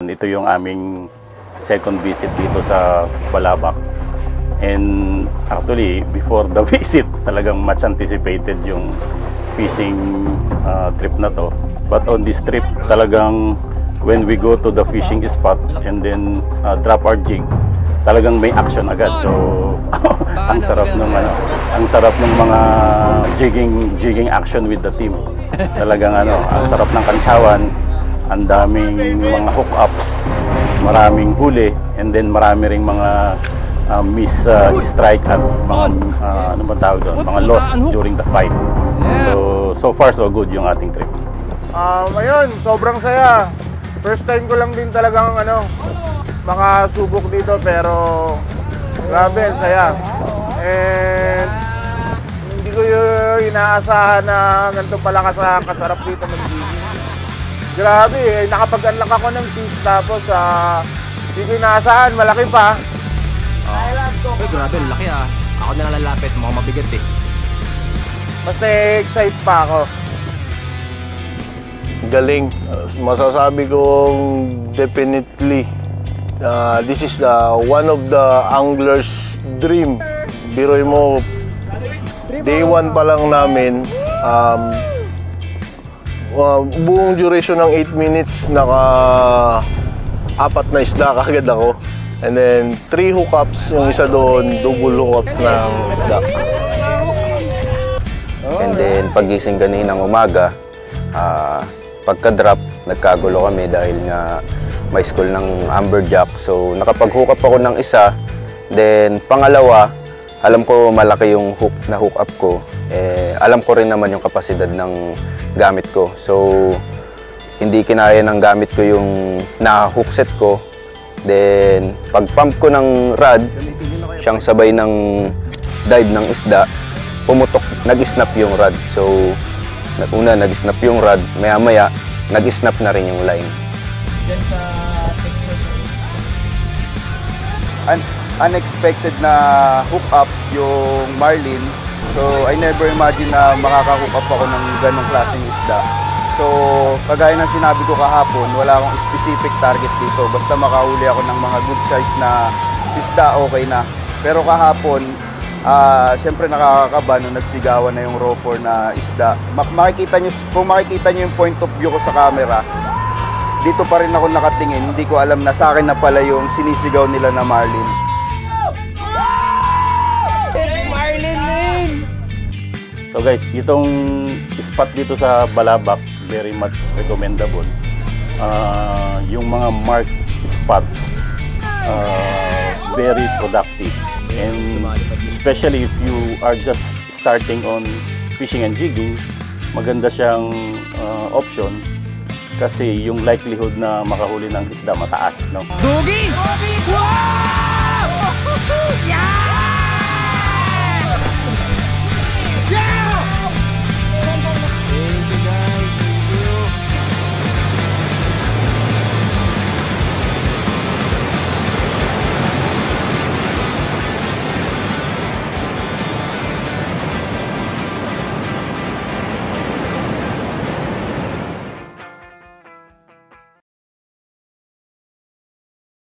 then ito yung aming second visit dito sa Balabac. And actually, before the visit, talagang much anticipated yung fishing trip na to. But on this trip, talagang when we go to the fishing spot and then drop our jig, talagang may action agad. So ang sarap ng mga jigging action with the team. Talagang ang sarap ng kantsawan, ang daming mga hook-ups, maraming huli, and then marami ring mga miss strike at mga ano ba tawag doon, mga loss during the fight. So far so good yung ating trip. Ayun, sobrang saya. First time ko lang din talagang makasubok dito, pero grabe, saya. And hindi ko inaasahan na ganito pala kasarap dito mag-jigging. Grabe, nakapag-unlock ako ng fish, tapos hindi ko inaasahan, malaki pa. Grabe, laki Ako na lalapit, mukhang mabigat Basta excited pa ako. Galing. Masasabi kong definitely this is one of the angler's dream. Biroy mo, day 1 pa lang namin, buong duration ng 8 minutes, naka-4 na isda kagad ako. And then 3 hookups, yung isa doon, double hookups ng isda. And then pagising kaninang umaga, pagka-drop, nagkagulo kami dahil nga may school ng amberjack. So nakapag-hook up ako ng isa. Then pangalawa, alam ko malaki yung hook up ko. Alam ko rin naman yung kapasidad ng gamit ko. So hindi kinaya ng gamit ko yung na-hook set ko. Then pag-pump ko ng rod, siyang sabay ng dive ng isda, pumutok, nag-snap yung rod. So una nag-snap yung rod, maya-maya nag-snap na rin yung line. Unexpected na hook up yung marlin. So I never imagine na makaka-hook up ako ng ganong klaseng isda. So kagaya ng sinabi ko kahapon, wala akong specific target dito. Basta makahuli ako ng mga good size na isda, okay na. Pero kahapon, siyempre nakakakaba nung nagsigawan na yung roper na isda. Kung makikita nyo yung point of view ko sa camera, dito pa rin ako nakatingin. Hindi ko alam na sa akin na pala yung sinisigaw nila na marlin. So guys, itong spot dito sa Balabac, very much recommendable. Yung mga marked spot, very productive. And especially if you are just starting on fishing and jigging, maganda siyang option kasi yung likelihood na makahuli ng isda mataas, no? Dugi! Wow! Yeah!